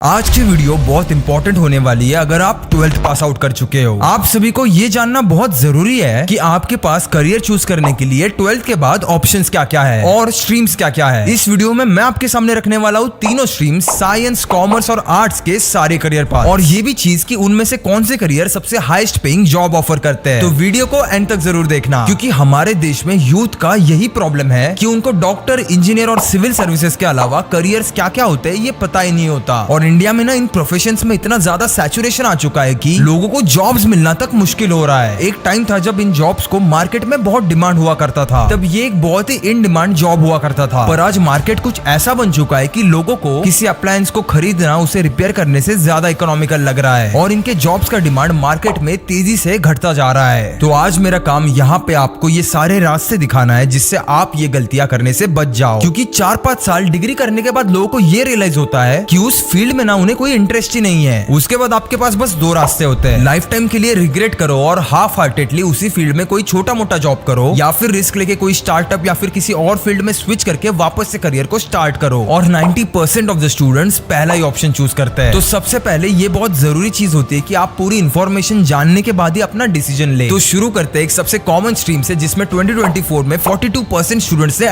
आज की वीडियो बहुत इंपॉर्टेंट होने वाली है अगर आप 12th पास आउट कर चुके हो। आप सभी को ये जानना बहुत जरूरी है कि आपके पास करियर चूज करने के लिए 12th के बाद ऑप्शंस क्या क्या है और स्ट्रीम्स क्या क्या है। इस वीडियो में मैं आपके सामने रखने वाला हूँ तीनों स्ट्रीम्स, साइंस, कॉमर्स और आर्ट्स के सारे करियर पाथ, और ये भी चीज कि उनमें से कौन से करियर सबसे हाईएस्ट पेइंग जॉब ऑफर करते हैं। तो वीडियो को एंड तक जरूर देखना, क्योंकि हमारे देश में यूथ का यही प्रॉब्लम है कि उनको डॉक्टर, इंजीनियर और सिविल सर्विसेज के अलावा करियर्स क्या क्या होते हैं ये पता ही नहीं होता। और इंडिया में इन प्रोफेशंस में इतना ज्यादा सैचुरेशन आ चुका है कि लोगों को जॉब्स मिलना तक मुश्किल हो रहा है। एक टाइम था जब इन जॉब्स को मार्केट में बहुत डिमांड हुआ करता था, तब ये एक बहुत ही इन डिमांड जॉब हुआ करता था। पर आज मार्केट कुछ ऐसा बन चुका है कि लोगों को किसी अप्लायंस को खरीदना, उसे रिपेयर करने से ज्यादा इकोनॉमिकल लग रहा है और इनके जॉब्स का डिमांड मार्केट में तेजी से घटता जा रहा है। तो आज मेरा काम यहाँ पे आपको ये सारे रास्ते दिखाना है जिससे आप ये गलतियां करने से बच जाओ, क्योंकि 4-5 साल डिग्री करने के बाद लोगों को ये रियलाइज होता है कि उस फील्ड में ना उन्हें कोई इंटरेस्ट ही नहीं है। उसके बाद आपके पास बस 2 रास्ते होते हैं, लाइफ टाइम के लिए रिग्रेट करो और हाफ हार्टेडली उसी फील्ड में कोई छोटा मोटा जॉब करो, या फिर रिस्क लेके कोई स्टार्टअप या फिर किसी और फील्ड में स्विच करके वापस से करियर को स्टार्ट करो। और 90% ऑफ द स्टूडेंट्स पहला ही ऑप्शन चूज करते हैं। तो सबसे पहले ये बहुत जरूरी चीज होती है कि आप पूरी इन्फॉर्मेशन जानने के बाद ही अपना डिसीजन ले। तो शुरू करते हैं एक सबसे कॉमन स्ट्रीम से, जिसमें 2024 में 42% स्टूडेंट्स ने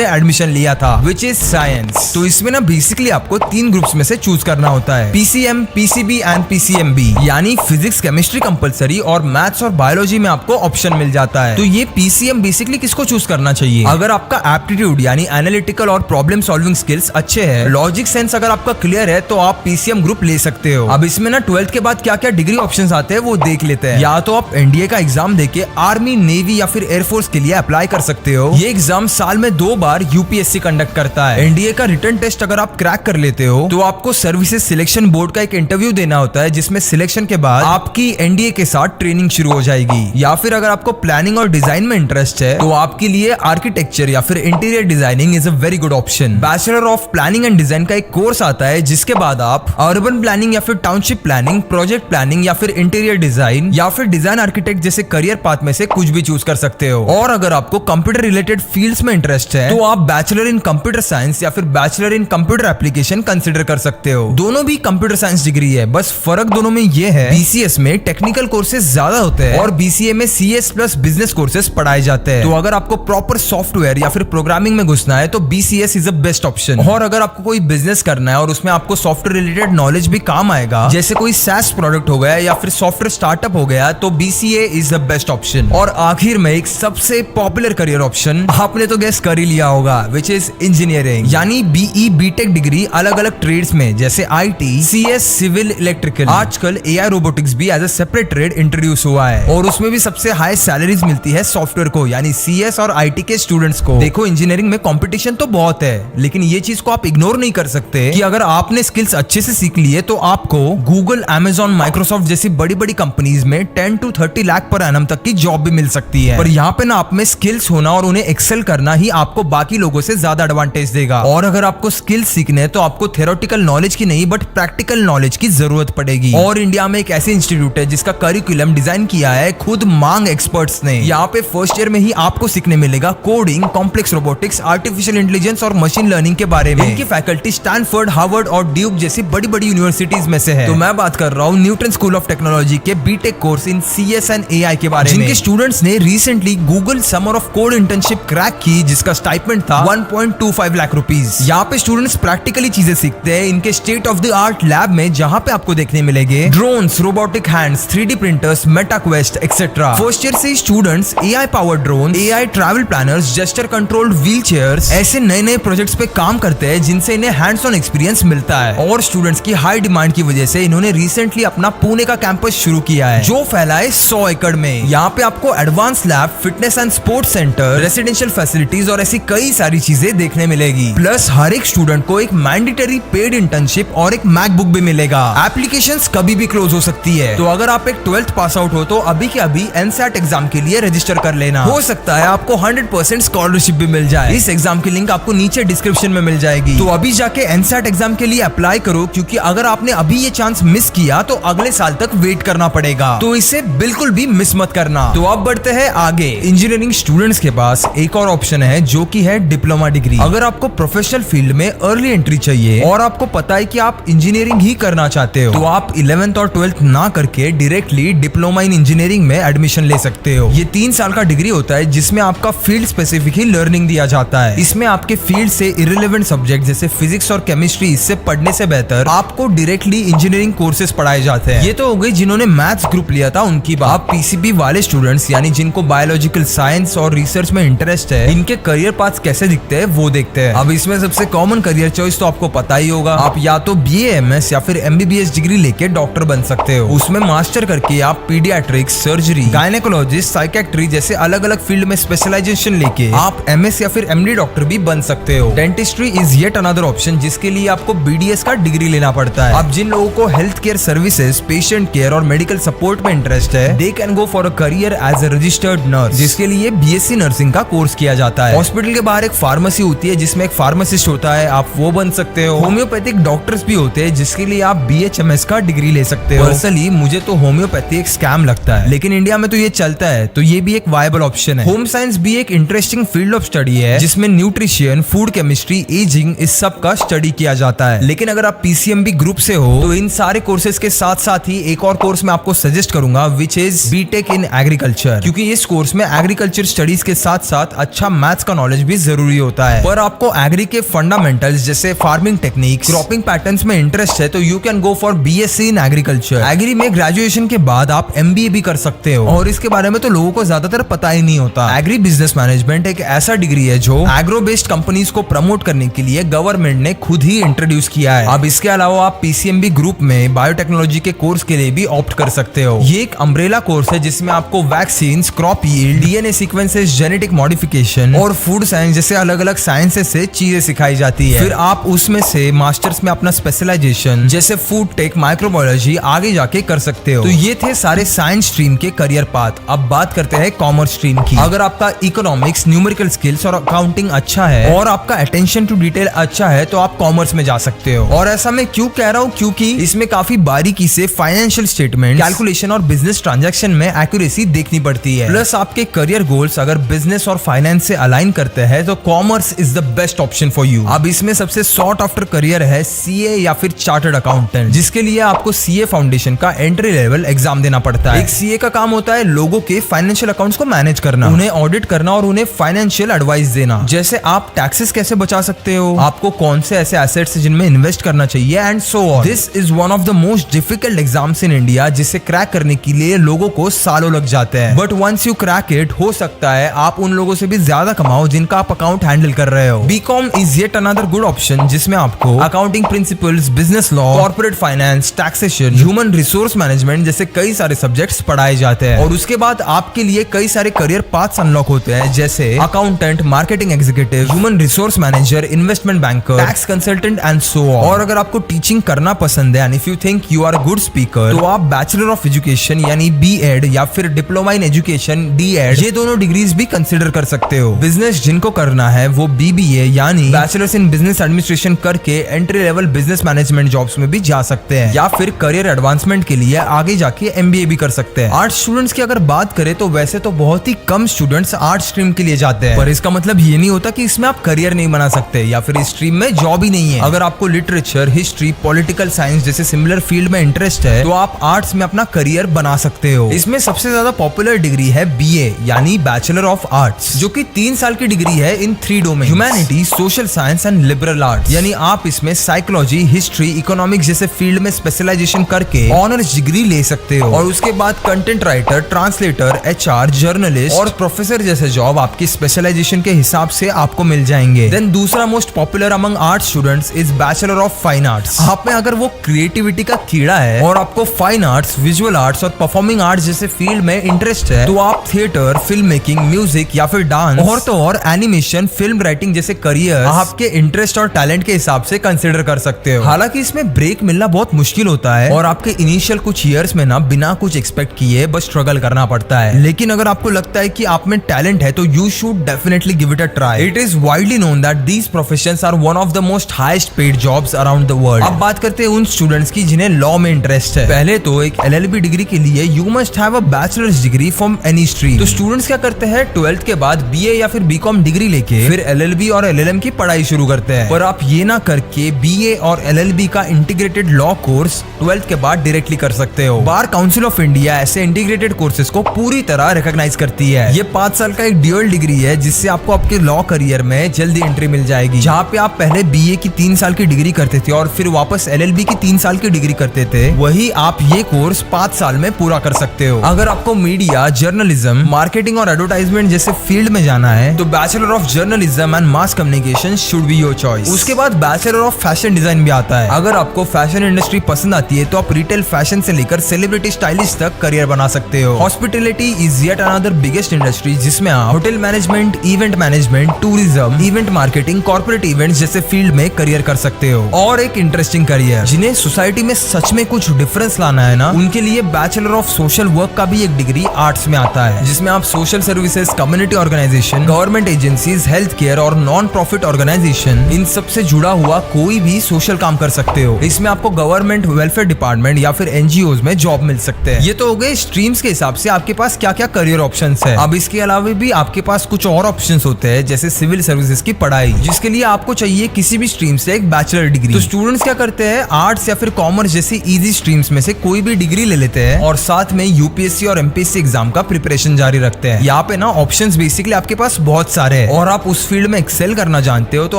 एडमिशन लिया था, विच इज साइंस। तो इसमें ना बेसिकली आपको 3 ग्रुप्स में से चूज करना होता है, PCM, PCB एंड PCMB, यानी फिजिक्स, केमिस्ट्री कंपलसरी और मैथ्स और बायोलॉजी में आपको ऑप्शन मिल जाता है। तो ये PCM बेसिकली किसको चूज करना चाहिए? अगर आपका एप्टीट्यूड यानी एनालिटिकल और प्रॉब्लम सॉल्विंग स्किल्स अच्छे हैं, लॉजिक सेंस अगर आपका क्लियर है, तो आप PCM ग्रुप ले सकते हो। अब इसमें ना 12th के बाद क्या क्या डिग्री ऑप्शन आते हैं वो देख लेते हैं। या तो आप NDA का एग्जाम देके आर्मी, नेवी या फिर एयरफोर्स के लिए अप्लाई कर सकते हो। ये एग्जाम साल में 2 बार UPSC कंडक्ट करता है। NDA का रिटन टेस्ट अगर आप क्रैक कर लेते हो तो आपको सर्विसेज सिलेक्शन बोर्ड का एक इंटरव्यू देना होता है, जिसमें सिलेक्शन के बाद आपकी NDA के साथ ट्रेनिंग शुरू हो जाएगी। या फिर अगर आपको प्लानिंग और डिजाइन में इंटरेस्ट है तो आपके लिए आर्किटेक्चर या फिर interior designing is a very good option. Bachelor of planning and design का एक कोर्स आता है, जिसके बाद आप अर्बन प्लानिंग या फिर टाउनशिप प्लानिंग, प्रोजेक्ट प्लानिंग या फिर इंटीरियर डिजाइन या फिर डिजाइन आर्किटेक्ट जैसे करियर पाथ में से कुछ भी चूज कर सकते हो। और अगर आपको कंप्यूटर रिलेटेड फील्ड्स में इंटरेस्ट है तो आप बैचलर इन कंप्यूटर साइंस या फिर bachelor in computer application consider कर सकते हो। दोनों भी कंप्यूटर साइंस डिग्री है, बस फर्क दोनों में ये है, BCS में टेक्निकल कोर्सेज ज्यादा होते हैं और BCA में CS प्लस बिजनेस कोर्सेज पढ़ाए जाते हैं। तो अगर आपको प्रॉपर सॉफ्टवेयर या फिर प्रोग्रामिंग में घुसना है तो BCS is a best option. और अगर आपको कोई बिजनेस करना है और उसमें आपको सॉफ्टवेयर रिलेटेड नॉलेज भी काम आएगा, जैसे कोई SaaS प्रोडक्ट हो गया या फिर सॉफ्टवेयर स्टार्टअप हो गया, तो BCA is the best option. और आखिर में एक सबसे पॉपुलर करियर ऑप्शन आपने तो गेस कर ही लिया होगा, विच इज इंजीनियरिंग, यानी BE BTech डिग्री अलग अलग ट्रेड्स में, जैसे IT, CS, सिविल, इलेक्ट्रिकल। आजकल AI रोबोटिक्स भी as a separate trade introduce हुआ है और उसमें भी सबसे हाई सैलरीज मिलती है सॉफ्टवेयर को, यानी CS और IT के स्टूडेंट्स को। देखो, इंजीनियरिंग में कंपटीशन तो बहुत है, लेकिन ये चीज को आप इग्नोर नहीं कर सकते कि अगर आपने स्किल्स अच्छे से सीख लिए तो आपको गूगल, Amazon, माइक्रोसॉफ्ट जैसी बड़ी बड़ी कंपनीज में 10 to 30 लाख पर एनम तक की जॉब भी मिल सकती है। पर यहाँ पे ना आप में स्किल्स होना और उन्हें एक्सेल करना ही आपको बाकी लोगों से ज्यादा एडवांटेज देगा। और अगर आपको स्किल्स सीखने हैं तो आपको थ्योरेटिकल नॉलेज की नहीं बट प्रैक्टिकल नॉलेज की जरूरत पड़ेगी। और इंडिया में एक ऐसे इंस्टीट्यूट है जिसका करिकुलम डिजाइन किया है खुद मांग एक्सपर्ट्स ने। यहाँ पे फर्स्ट ईयर में ही आपको सीखने मिलेगा coding, complex robotics, artificial intelligence और मशीन लर्निंग के बारे में। इनकी फैकल्टी स्टैनफोर्ड, हार्वर्ड और ड्यूक जैसी बड़ी बड़ी यूनिवर्सिटीज में से है। तो मैं बात कर रहा हूँ न्यूटन स्कूल ऑफ टेक्नोलॉजी के BTech course in CS and AI के बारे में, जिनके स्टूडेंट्स ने recently Google summer of code internship crack की, जिसका स्टाइपेंड था 1.25 लाख रुपीज। यहाँ पे स्टूडेंट्स प्रैक्टिकली चीजें सीखते हैं इनके state of the art lab में, जहाँ पे आपको देखने मिलेंगे drones, robotic hands, 3D printers, Meta Quest etcetera. First year से students AI powered drone, AI travel planners, gesture controlled wheelchairs, ऐसे नए नए प्रोजेक्ट्स पे काम करते हैं जिनसे इन्हें हैंड्स ऑन एक्सपीरियंस मिलता है। और स्टूडेंट्स की हाई डिमांड की वजह से इन्होंने रिसेंटली अपना पुणे का कैंपस शुरू किया है, जो फैला है 100 एकड़ में। यहाँ पे आपको advance lab, fitness and sports centre, residential facilities और ऐसी कई सारी चीजें देखने मिलेगी। प्लस हर एक स्टूडेंट को एक मैंडेटरी पेड इंटर्नशिप और एक मैकबुक भी मिलेगा। एप्लीकेशंस कभी भी क्लोज हो सकती है, तो अगर आप एक 12th पास आउट हो तो अभी के अभी NSAT एग्जाम के लिए रजिस्टर कर लेना। हो सकता है आपको 100% स्कॉलरशिप भी मिल जाए। इस एग्जाम की लिंक आपको नीचे डिस्क्रिप्शन में मिल जाएगी, तो अभी जाके NSAT एग्जाम के लिए अप्लाई करो, क्योंकि अगर आपने अभी ये चांस मिस किया तो अगले साल तक वेट करना पड़ेगा। तो इसे बिल्कुल भी मिस मत करना। तो अब बढ़ते हैं आगे। इंजीनियरिंग स्टूडेंट्स के पास एक और ऑप्शन ऑप्शन है जो कि है डिप्लोमा डिग्री। अगर आपको प्रोफेशनल फील्ड में अर्ली एंट्री चाहिए और आपको पता है कि आप इंजीनियरिंग ही करना चाहते हो, तो आप 11th और 12th ना करके डायरेक्टली डिप्लोमा इन इंजीनियरिंग में एडमिशन ले सकते हो। ये 3 साल का डिग्री होता है जिसमें आपका फील्ड स्पेसिफिक ही लर्निंग दिया जाता है। इसमें आपके फील्ड से इररिलेवेंट सब्जेक्ट जैसे फिजिक्स और केमिस्ट्री इससे पढ़ने से बेहतर आपको डायरेक्टली इंजीनियरिंग कोर्सेज पढ़ाए जाते हैं। ये तो हो गई जिन्होंने मैथ्स ग्रुप लिया था उनकी बात। आप पीसीबी वाले स्टूडेंट्स यानी जिनको बायोलॉजिकल साइंस और रिसर्च में इंटरेस्ट है, इनके करियर पाथ्स कैसे दिखते हैं वो देखते हैं। अब इसमें सबसे कॉमन करियर चॉइस तो आपको पता ही होगा, आप या तो बीए एमएस या फिर एमबीबीएस डिग्री लेके डॉक्टर बन सकते हो। उसमें मास्टर करके आप पीडियाट्रिक्स, सर्जरी, गायनेकोलॉजिस्ट, साइकेट्री जैसे अलग अलग फील्ड में स्पेशलाइजेशन लेके आप एमएस या फिर एमडी डॉक्टर भी बन सकते हो। Dentistry is yet another option जिसके लिए आपको बीडीएस का डिग्री लेना पड़ता है। अब जिन लोगों को health care services, patient care और मेडिकल सपोर्ट में इंटरेस्ट है, they can go for a career as a registered nurse, जिसके लिए बीएससी नर्सिंग का कोर्स किया जाता है। हॉस्पिटल के बाहर एक फार्मेसी होती है जिसमें एक फार्मासिस्ट होता है, आप वो बन सकते हो। होम्योपैथिक डॉक्टर्स भी होते हैं जिसके लिए आप बीएचएमएस का डिग्री ले सकते हो। पर्सनली मुझे तो होम्योपैथी एक स्कैम लगता है, लेकिन इंडिया में तो ये चलता है, तो ये भी एक वायबल ऑप्शन है। होम साइंस भी एक इंटरेस्टिंग फील्ड ऑफ स्टडी है जिसमें न्यूट्रिशन, फूड केमिस्ट्री, एजिंग इस सब का स्टडी किया जाता है। लेकिन अगर आप पीसीएमबी ग्रुप से हो तो इन सारे कोर्सेज के साथ साथ ही एक और कोर्स मैं आपको सजेस्ट करूंगा which is BTech in agriculture, क्योंकि इस कोर्स में एग्रीकल्चर स्टडीज के साथ साथ अच्छा मैथ्स का नॉलेज भी जरूरी होता है। पर आपको एग्री के फंडामेंटल्स जैसे फार्मिंग टेक्निक्स, क्रॉपिंग पैटर्न्स में इंटरेस्ट है तो you can go for BSc in agriculture. Agri में ग्रेजुएशन के बाद आप एमबीए भी कर सकते हो और इसके बारे में तो लोगों को ज्यादातर पता ही नहीं होता। एग्री बिजनेस मैनेजमेंट एक ऐसा डिग्री है जो एग्रो बेस्ड कंपनीज को प्रमोट करने के लिए गवर्नमेंट ने खुद ही इंट्रोड्यूस किया है। अब इसके अलावा आप पीसीएमबी ग्रुप में बायोटेक्नोलॉजी के कोर्स के लिए भी ऑप्ट कर सकते हो। ये एक अम्ब्रेला कोर्स है जिसमें आपको vaccine, crop yield, DNA sequences, genetic modification और फूड साइंस जैसे अलग अलग साइंसेस से चीजें सिखाई जाती है। फिर आप उसमें से मास्टर्स में अपना स्पेशलाइजेशन जैसे फूड टेक, माइक्रोबायोलॉजी आगे जाके कर सकते हो। तो ये थे सारे साइंस स्ट्रीम के करियर पाथ। अब बात करते हैं कॉमर्स स्ट्रीम की। अगर आपका इकोनॉमिक्स, न्यूमेरिकल स्किल्स और अकाउंटिंग अच्छा है और आपका अटेंशन टू डिटेल अच्छा है तो आप कॉमर्स में जा सकते हो। और ऐसा मैं क्यों कह रहा हूँ, क्योंकि इसमें काफी बारीकी से फाइनेंशियल स्टेटमेंट, कैलकुलेशन और बिजनेस ट्रांजैक्शन में एक्यूरेसी देखनी पड़ती है। प्लस आपके करियर गोल्स अगर बिजनेस और फाइनेंस से अलाइन करते हैं तो commerce is the best option for you. अब इसमें सबसे सॉर्ट आफ्टर करियर है सीए या फिर चार्टर्ड अकाउंटेंट, जिसके लिए आपको सीए फाउंडेशन का एंट्री लेवल एग्जाम देना पड़ता है। एक सीए का काम होता है लोगों के फाइनेंशियल अकाउंट्स को मैनेज करना, उन्हें ऑडिट करना और उन्हें फाइनेंशियल एडवाइस देना, जैसे आप टैक्सेस कैसे बचा सकते हो, आपको कौन से ऐसे एसेट्स जिनमें इन्वेस्ट करना चाहिए and so on. This is one of the most difficult exams in India जिसे क्रैक करने के लिए लोगों को सालों लग जाते हैं। But once you crack it, हो सकता है आप उन लोगों से भी ज्यादा कमाओ जिनका आप अकाउंट हैंडल कर रहे हो। BCom is yet another good option जिसमें आपको accounting principles, business law, corporate finance, taxation, human resource management जैसे कई सारे सब्जेक्ट्स पढ़ाए जाते हैं। और उसके बाद आपके लिए कई सारे करियर पाथ्स अनलॉक होते हैं जैसे accountant, marketing executive, human resource manager, investment banker, tax consultant and so on. और अगर आपको टीचिंग करना पसंद है and if you think you are a good speaker तो आप बैचलर ऑफ एजुकेशन यानी बीएड या फिर डिप्लोमा इन एजुकेशन डीएड ये दोनों डिग्रीज भी कंसिडर कर सकते हो। बिजनेस जिनको करना है वो बीबीए यानी बैचलर्स इन बिजनेस एडमिनिस्ट्रेशन करके entry level business management jobs में भी जा सकते हैं या फिर करियर एडवांसमेंट के लिए आगे जाके एमबीए भी कर सकते हैं। आर्ट्स स्टूडेंट्स की अगर बात करें तो वैसे तो बहुत ही कम स्टूडेंट्स आर्ट्स स्ट्रीम के लिए जाते हैं, पर इसका मतलब ये नहीं होता कि इसमें आप करियर नहीं बना सकते या फिर इस स्ट्रीम में जॉब ही नहीं है। अगर आपको लिटरेचर, हिस्ट्री, पॉलिटिकल साइंस जैसे सिमिलर फील्ड में इंटरेस्ट है तो आप आर्ट्स में अपना करियर बना सकते हो। इसमें सबसे ज्यादा पॉपुलर डिग्री है बीए यानी बैचलर ऑफ आर्ट्स, जो कि 3 साल की डिग्री है इन 3 domain, humanity, social science and liberal arts. यानी आप इसमें साइकोलॉजी, हिस्ट्री, इकोनॉमिक्स जैसे फील्ड में स्पेशलाइजेशन करके ऑनर्स डिग्री ले सकते हो। और उसके बाद content writer, translator, HR, journalist और प्रोफेसर जैसे जॉब आपकी स्पेशलाइजेशन के हिसाब से आपको मिल जाएंगे। देन दूसरा most popular among art students is bachelor of fine arts. आप में अगर वो क्रिएटिविटी का कीड़ा है और आपको फाइन आर्ट्स, विजुअल आर्ट्स और परफॉर्मिंग आर्ट्स जैसे फील्ड में इंटरेस्ट है तो आप थिएटर, फिल्म मेकिंग, म्यूजिक या फिर डांस और तो और एनिमेशन, फिल्म राइटिंग जैसे करियर आपके इंटरेस्ट और टैलेंट के हिसाब से कंसिडर कर सकते हो। हालांकि इसमें ब्रेक मिलना बहुत मुश्किल होता है और आपके इनिशियल कुछ ईयर्स में ना बिना कुछ एक्सपेक्ट किए बस स्ट्रगल करना पड़ता है। लेकिन अगर आपको लगता है कि आप में टैलेंट है तो you should definitely give it a try. It is widely known that these professions are one of the most highest paid jobs around the world. अब बात करते हैं उन स्टूडेंट्स की जिन्हें लॉ में इंटरेस्ट है। पहले तो एक एलएलबी डिग्री के लिए you must have a bachelors degree from any stream. तो स्टूडेंट्स क्या करते हैं, 12th के बाद बीए या फिर बीकॉम डिग्री लेके फिर LLB और LLM की पढ़ाई शुरू करते हैं। पर आप ये ना करके BA और LLB का इंटीग्रेटेड लॉ कोर्स 12th के बाद डायरेक्टली कर सकते हो। बार काउंसिल ऑफ इंडिया ऐसे इंटीग्रेटेड कोर्सेज को पूरी तरह रिकॉग्नाइज करती है। ये 5 साल का एक ड्यूअल डिग्री है जिससे आपको आपके लॉ करियर में जल्दी एंट्री मिल जाएगी। जहाँ पे आप पहले BA की 3 साल की डिग्री करते थे और फिर वापस LLB की 3 साल की डिग्री करते थे, वही आप ये कोर्स 5 साल में पूरा कर सकते हो। अगर आपको मीडिया, जर्नलिज्म, मार्केटिंग और एडवर्टाइजमेंट जैसे फील्ड में जाना है तो bachelor of journalism and mass communication should be your choice. उसके बाद बैचलर ऑफ फैशन डिजाइन भी आता है। अगर आपको फैशन इंडस्ट्री पसंद आती है तो आप रिटेल फैशन से लेकर सेलिब्रिटी स्टाइलिस्ट तक करियर बना सकते हो। Hospitality is yet another biggest industry जिसमें आप hotel management, event management, tourism, event marketing, corporate events जैसे फील्ड में करियर कर सकते हो। और एक इंटरेस्टिंग करियर जिन्हें सोसाइटी में सच में कुछ डिफरेंस लाना है ना, उनके लिए बैचलर ऑफ सोशल वर्क का भी एक डिग्री आर्ट्स में आता है, जिसमें आप social services, community organization, government agencies, health care और नॉन प्रॉफिट ऑर्गेनाइजेशन, इन सब से जुड़ा हुआ कोई भी सोशल काम कर सकते हो। इसमें आपको गवर्नमेंट वेलफेयर डिपार्टमेंट या फिर NGOs में जॉब मिल सकते हैं। ये तो हो गए स्ट्रीम्स के हिसाब से आपके पास क्या क्या करियर ऑप्शंस है। अब इसके अलावा भी आपके पास कुछ और ऑप्शंस होते हैं जैसे सिविल सर्विसेज की पढ़ाई, जिसके लिए आपको चाहिए किसी भी स्ट्रीम से एक बैचलर डिग्री। तो स्टूडेंट्स क्या करते हैं, आर्ट्स या फिर कॉमर्स जैसी इजी स्ट्रीम्स में से कोई भी डिग्री ले लेते हैं और साथ में UPSC और MPSC एग्जाम का प्रिपरेशन जारी रखते हैं। यहाँ पे ना ऑप्शंस बेसिकली आपके पास बहुत सारे हैं और आप उस फील्ड में एक्सेल करना जानते हो तो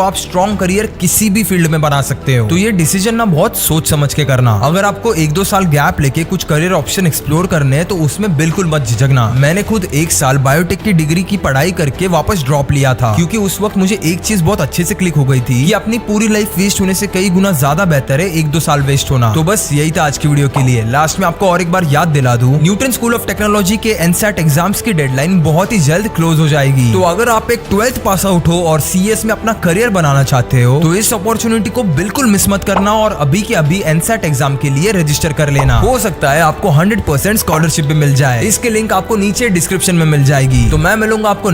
आप स्ट्रॉन्ग करियर किसी भी फील्ड में बना सकते हो। तो ये डिसीजन ना बहुत सोच समझ के करना। अगर आपको 1-2 साल गैप लेके कुछ करियर ऑप्शन एक्सप्लोर करने हैं तो उसमें बिल्कुल मत झिझकना। मैंने खुद 1 साल बायोटेक की डिग्री की पढ़ाई करके वापस ड्रॉप लिया था, क्योंकि उस वक्त मुझे एक चीज बहुत अच्छे से क्लिक हो गई थी कि अपनी पूरी लाइफ वेस्ट होने से कई गुना ज्यादा बेहतर है 1-2 साल वेस्ट होना। तो बस यही था आज की वीडियो के लिए। लास्ट में आपको और एक बार याद दिला दूं, न्यूटन स्कूल ऑफ टेक्नोलॉजी के NSAT एग्जाम्स की डेडलाइन बहुत ही जल्द क्लोज हो जाएगी। तो अगर आप एक 12th पास आउट हो और CS में अपना करियर बनाना चाहते हो तो इस अपॉर्चुनिटी को बिल्कुल मिस मत करना और अभी के अभी NSAT एग्जाम के लिए रजिस्टर कर लेना। हो सकता है आपको 100% स्कॉलरशिप भी मिल जाए। इसके लिंक आपको नीचे डिस्क्रिप्शन में मिल जाएगी। तो मैं मिलूंगा आपको